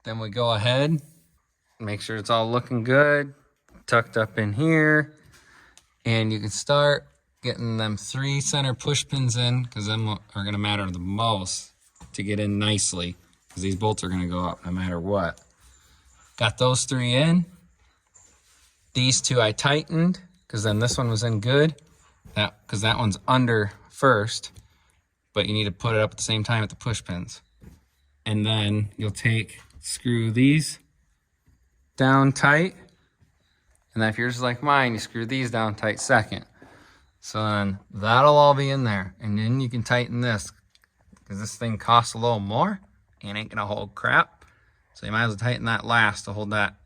Then we go ahead, make sure it's all looking good, tucked up in here. And you can start getting them 3 center push pins in, because them are gonna matter the most to get in nicely, because these bolts are gonna go up no matter what. Got those 3 in. These 2 I tightened, because then this one was in good. Because that one's under first, but you need to put it up at the same time at the push pins. And then you'll screw these down tight. And then if yours is like mine, you screw these down tight second. So then that'll all be in there. And then you can tighten this, because this thing costs a little more and ain't gonna hold crap. So you might as well tighten that last to hold that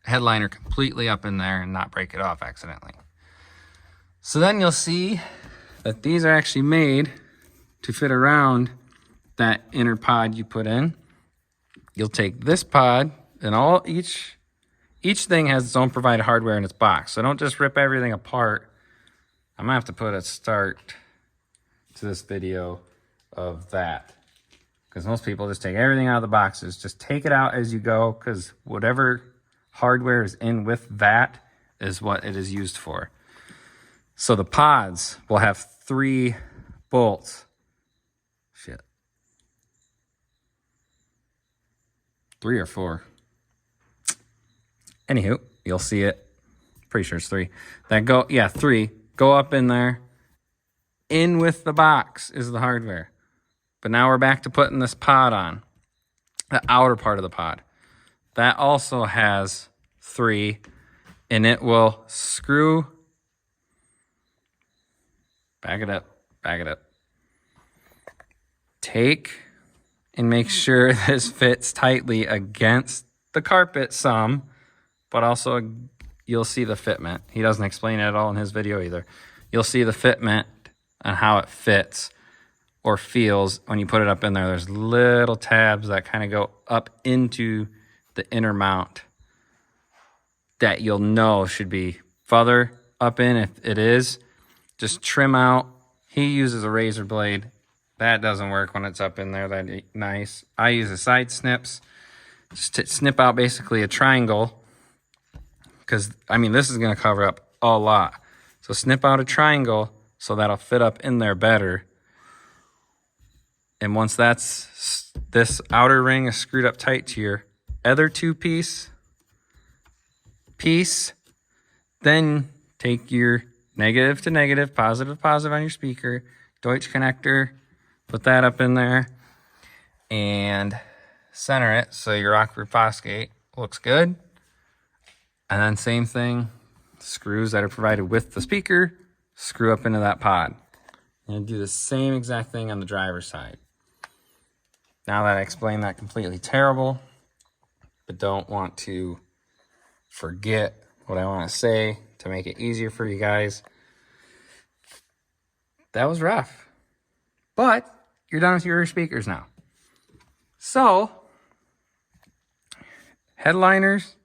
headliner completely up in there and not break it off accidentally. So then you'll see that these are actually made to fit around that inner pod you put in. You'll take this pod, and each thing has its own provided hardware in its box. So don't just rip everything apart. I'm gonna have to put a start to this video of that, because most people just take everything out of the boxes. Just take it out as you go, because whatever hardware is in with that is what it is used for. So the pods will have 3 bolts. 3 or 4. Anywho, you'll see it. Pretty sure it's 3. That go, yeah, 3. Go up in there. In with the box is the hardware. But now we're back to putting this pod on. The outer part of the pod. That also has 3. And it will screw. Back it up. Back it up. Take and make sure this fits tightly against the carpet some, but also you'll see the fitment. He doesn't explain it at all in his video either. You'll see the fitment and how it fits or feels when you put it up in there. There's little tabs that kind of go up into the inner mount that you'll know should be further up in. If it is, just trim out. He uses a razor blade. That doesn't work when it's up in there that nice. I use a side snips just to snip out basically a triangle, because I mean this is going to cover up a lot. So snip out a triangle so that'll fit up in there better. And once this outer ring is screwed up tight to your other 2-piece piece, then take your negative to negative, positive to positive on your speaker, Deutsch connector, put that up in there and center it so your Rockford Fosgate looks good. And then same thing, screws that are provided with the speaker, screw up into that pod. And do the same exact thing on the driver's side. Now that I explained that completely terrible, but don't want to forget what I want to say to make it easier for you guys. That was rough, but you're done with your speakers now. So, headliners,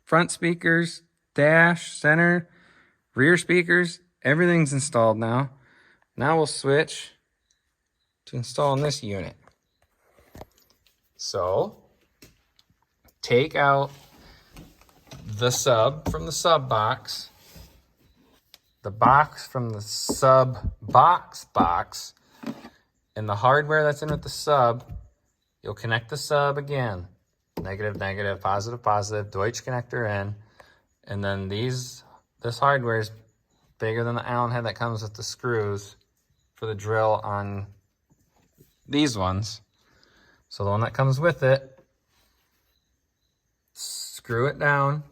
front speakers, dash, center, rear speakers, everything's installed now. Now we'll switch to installing this unit. So, take out the sub from the sub box, the box from the sub box, and the hardware that's in with the sub. You'll connect the sub again, negative, negative, positive, positive, Deutsch connector in, and then this hardware is bigger than the Allen head that comes with the screws for the drill on these ones. So the one that comes with it, screw it down.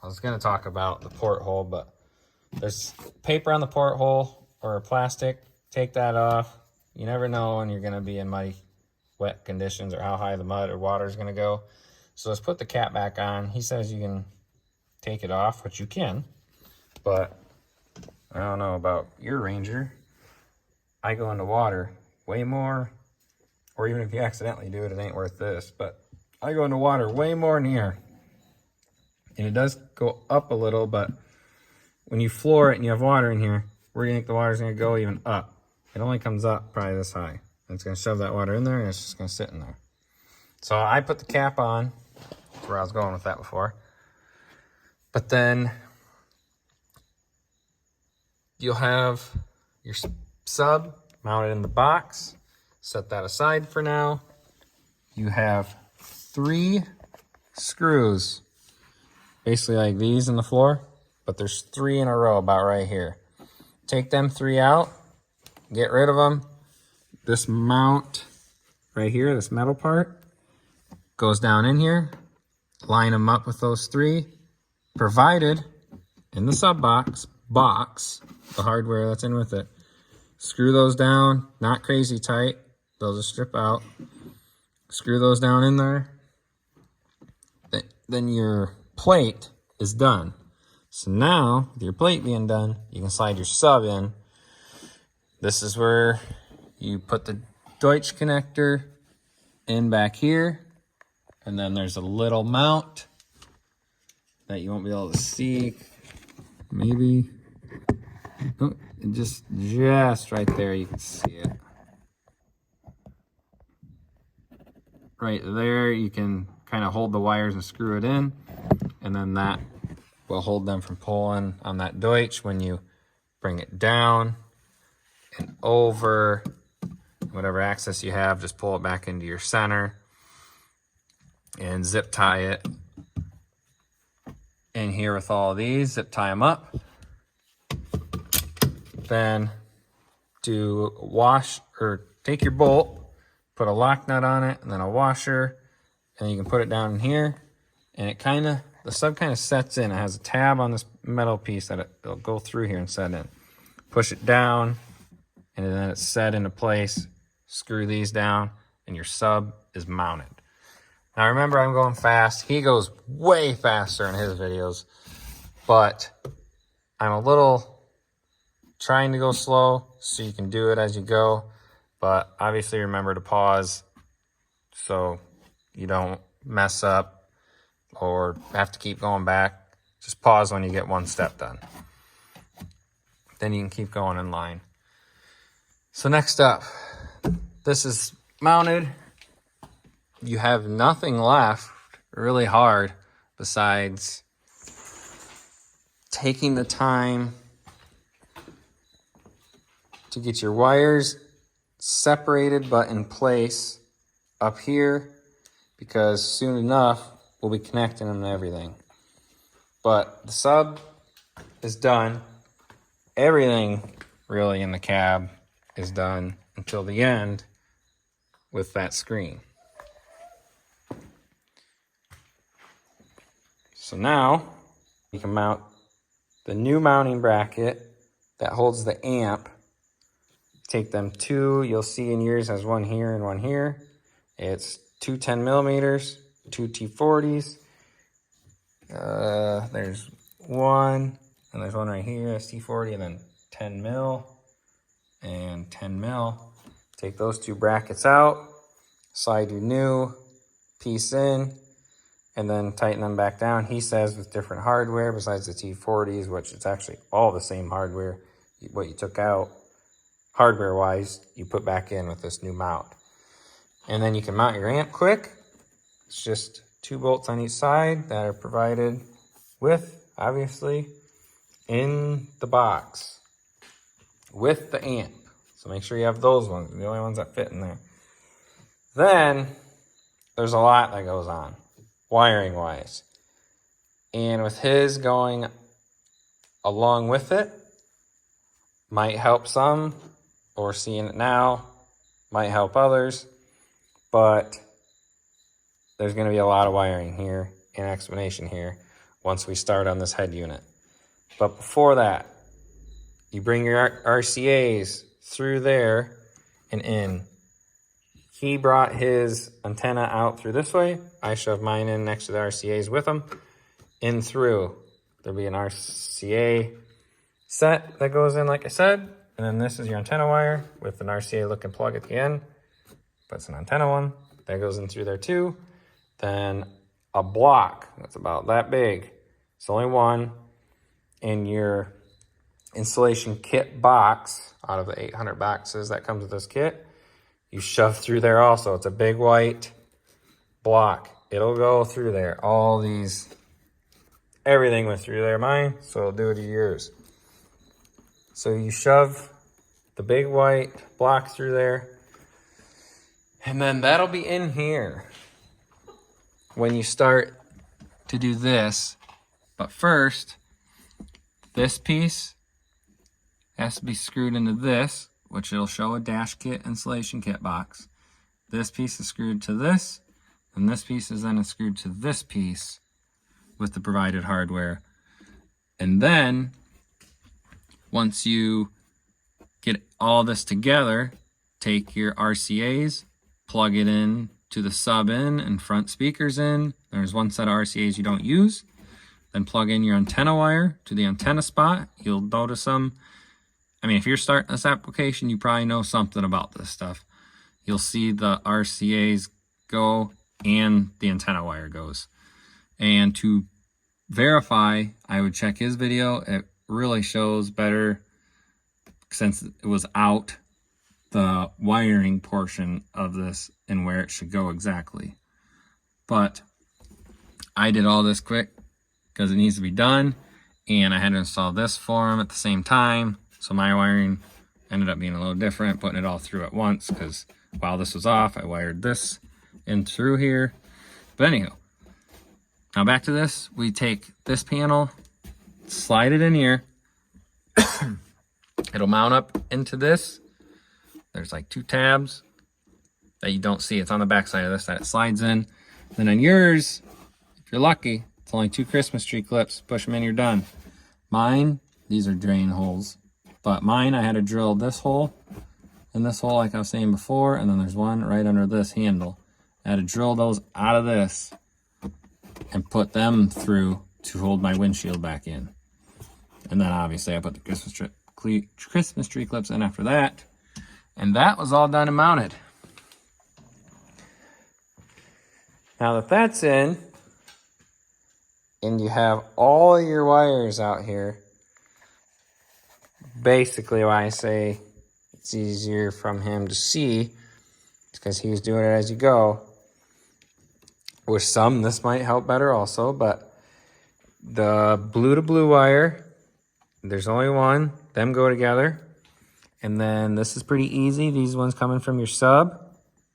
I was going to talk about the porthole, but there's paper on the porthole or plastic. Take that off. You never know when you're going to be in muddy, wet conditions or how high the mud or water is going to go. So let's put the cap back on. He says you can take it off, which you can, but I don't know about your Ranger. I go into water way more, or even if you accidentally do it, it ain't worth this, but I go into water way more than here. And it does go up a little, but when you floor it and you have water in here, where do you think the water's gonna go? Even up. It only comes up probably this high. And it's gonna shove that water in there and it's just gonna sit in there. So I put the cap on. That's where I was going with that before. But then you'll have your sub mounted in the box. Set that aside for now. You have 3 screws, basically like these in the floor, but there's 3 in a row about right here. Take them 3 out, get rid of them. This mount right here, this metal part, goes down in here. Line them up with those 3, provided in the sub box, the hardware that's in with it. Screw those down, not crazy tight, they'll just strip out. Screw those down in there. Then your plate is done. So now, with your plate being done, you can slide your sub in. This is where you put the Deutsch connector in back here. And then there's a little mount that you won't be able to see. Maybe. Oh, just right there, you can see it. Right there, you can kind of hold the wires and screw it in, and then that will hold them from pulling on that Deutsch when you bring it down and over. Whatever access you have, just pull it back into your center and zip tie it in here with all of these. Zip tie them up. Then do wash, or take your bolt, put a lock nut on it, and then a washer, and you can put it down in here, and it kind of, the sub kind of sets in. It has a tab on this metal piece that it'll go through here and set in. Push it down, and then it's set into place. Screw these down, and your sub is mounted. Now remember, I'm going fast. He goes way faster in his videos, but I'm a little trying to go slow so you can do it as you go. But obviously remember to pause so you don't mess up or have to keep going back. Just pause when you get one step done. Then you can keep going in line. So next up, this is mounted. You have nothing left really hard besides taking the time to get your wires separated but in place up here, because soon enough we'll be connecting them to everything. But the sub is done. Everything really in the cab is done until the end with that screen. So now you can mount the new mounting bracket that holds the amp. Take them 2, you'll see in yours has one here and one here. It's 2 10 millimeters, 2 T40s. There's one, and there's one right here, that's T40, and then 10 mil and 10 mil. Take those 2 brackets out, slide your new piece in, and then tighten them back down. He says with different hardware besides the T40s, which it's actually all the same hardware. What you took out hardware wise, you put back in with this new mount. And then you can mount your amp quick. It's just 2 bolts on each side that are provided with, obviously, in the box with the amp. So make sure you have those ones, the only ones that fit in there. Then there's a lot that goes on wiring wise. And with his going along with it, might help some, or seeing it now might help others, but there's going to be a lot of wiring here and explanation here once we start on this head unit. But before that, you bring your RCAs through there and in. He brought his antenna out through this way. I shoved mine in next to the RCAs with him. In through, there'll be an RCA set that goes in, like I said. And then this is your antenna wire with an RCA looking plug at the end. But it's an antenna one. That goes in through there too. Then a block that's about that big. It's only one in your installation kit box out of the 800 boxes that comes with this kit. You shove through there also. It's a big white block. It'll go through there. All these, everything went through there, mine, so it'll do it to yours. So you shove the big white block through there, and then that'll be in here when you start to do this. But first, this piece has to be screwed into this, which it'll show a dash kit installation kit box. This piece is screwed to this, and this piece is then screwed to this piece with the provided hardware. And then, once you get all this together, take your RCAs, plug it in to the sub in and front speakers in. There's one set of RCAs you don't use. Then plug in your antenna wire to the antenna spot. You'll notice some. I mean, if you're starting this application, you probably know something about this stuff. You'll see the RCAs go and the antenna wire goes. And to verify, I would check his video. It really shows better since it was out, the wiring portion of this and where it should go exactly. But I did all this quick because it needs to be done, and I had to install this for him at the same time. So my wiring ended up being a little different, putting it all through at once, because while this was off, I wired this in through here. But anyhow, now back to this. We take this panel, slide it in here. It'll mount up into this. There's like 2 tabs that you don't see. It's on the back side of this that it slides in. Then on yours, if you're lucky, it's only 2 Christmas tree clips. Push them in, you're done. Mine, these are drain holes. But mine, I had to drill this hole and this hole like I was saying before, and then there's one right under this handle. I had to drill those out of this and put them through to hold my windshield back in. And then obviously I put the Christmas tree clips in after that. And that was all done and mounted. Now that that's in, and you have all your wires out here, basically why I say it's easier from him to see, because he's doing it as you go. With some, this might help better also, but the blue to blue wire, there's only one, them go together. And then this is pretty easy. These ones coming from your sub,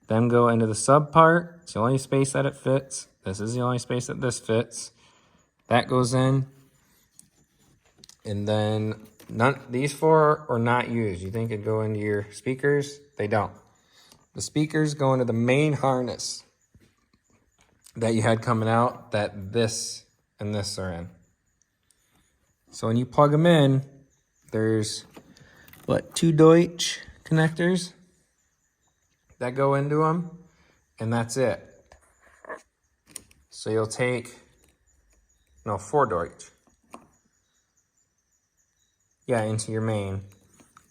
them go into the sub part. It's the only space that it fits. This is the only space that this fits. That goes in. And then these 4 are not used. You think it'd go into your speakers? They don't. The speakers go into the main harness that you had coming out that this and this are in. So when you plug them in, there's what, 2 Deutsch connectors that go into them, and that's it. So you'll take, no, 4 Deutsch. Yeah, into your main.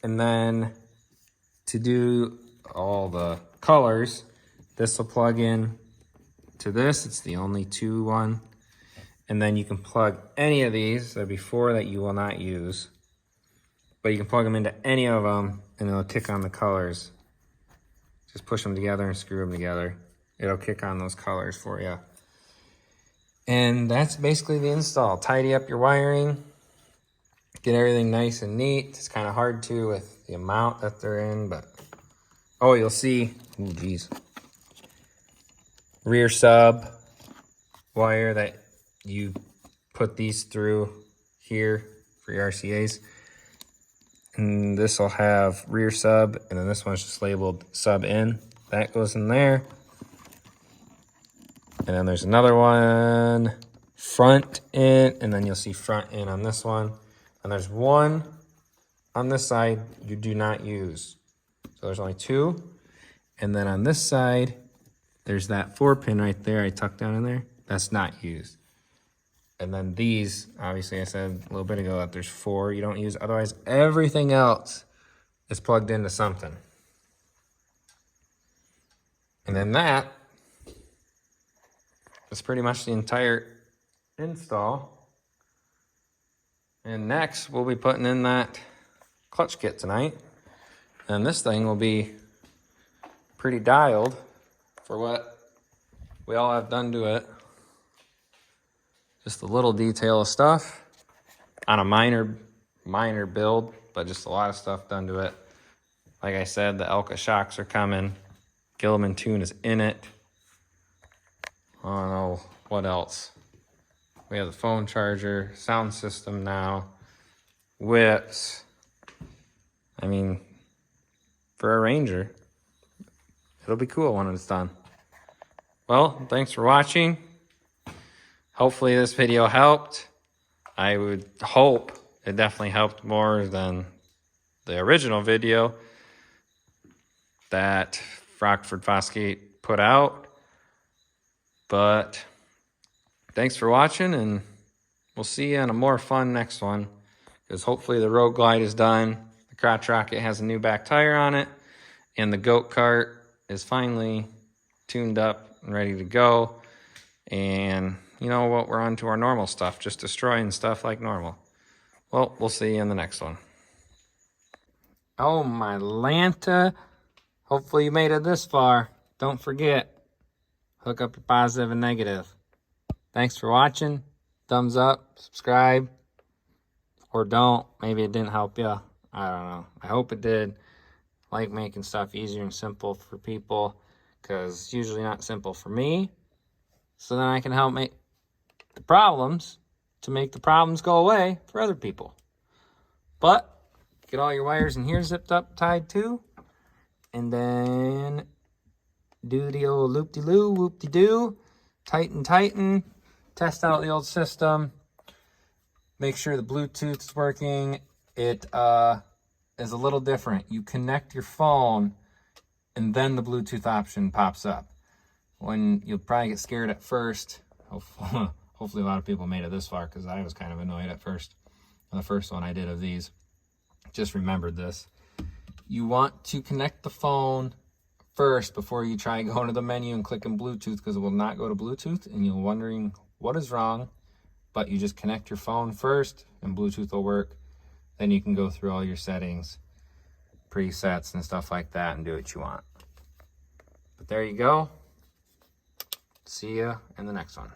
And then to do all the colors, this will plug in to this. It's the only 2 one. And then you can plug any of these. There'll be 4 that you will not use. But you can plug them into any of them, and it'll kick on the colors. Just push them together and screw them together. It'll kick on those colors for you. And that's basically the install. Tidy up your wiring. Get everything nice and neat. It's kind of hard to with the amount that they're in, but... Oh, you'll see... Oh, geez. Rear sub wire that you put these through here for your RCAs. And this will have rear sub, and then this one's just labeled sub in. That goes in there. And then there's another one, front in, and then you'll see front in on this one. And there's one on this side you do not use. So there's only 2. And then on this side, there's that 4-pin right there I tucked down in there. That's not used. And then these, obviously I said a little bit ago that there's 4 you don't use. Otherwise, everything else is plugged into something. And then that is pretty much the entire install. And next, we'll be putting in that clutch kit tonight. And this thing will be pretty dialed for what we all have done to it. Just a little detail of stuff on a minor build, but just a lot of stuff done to it. Like I said, the Elka shocks are coming. Gilliman tune is in it. I don't know what else. We have the phone charger, sound system now, whips. I mean, for a Ranger, it'll be cool when it's done. Well, thanks for watching. Hopefully this video helped. I would hope it definitely helped more than the original video that Rockford Fosgate put out. But thanks for watching, and we'll see you on a more fun next one. Because hopefully the Road Glide is done. The crotch rocket has a new back tire on it. And the goat cart is finally tuned up and ready to go. And you know what? We're on to our normal stuff. Just destroying stuff like normal. Well, we'll see you in the next one. Oh, my Lanta. Hopefully you made it this far. Don't forget, hook up your positive and negative. Thanks for watching. Thumbs up, subscribe, or don't. Maybe it didn't help you. I don't know. I hope it did. I like making stuff easier and simple for people, because it's usually not simple for me. So then I can help make the problems to make the problems go away for other people. But get all your wires in here zipped up, tied too. And then do the old loop-de-loo, whoop-de-doo. Tighten. Test out the old system. Make sure the Bluetooth is working. It is a little different. You connect your phone, and then the Bluetooth option pops up. When you'll probably get scared at first. Hopefully a lot of people made it this far, because I was kind of annoyed at first. The first one I did of these. Just remembered this. You want to connect the phone first before you try going to the menu and clicking Bluetooth, because it will not go to Bluetooth, and you're wondering what is wrong. But you just connect your phone first, and Bluetooth will work. Then you can go through all your settings, presets, and stuff like that, and do what you want. But there you go. See ya in the next one.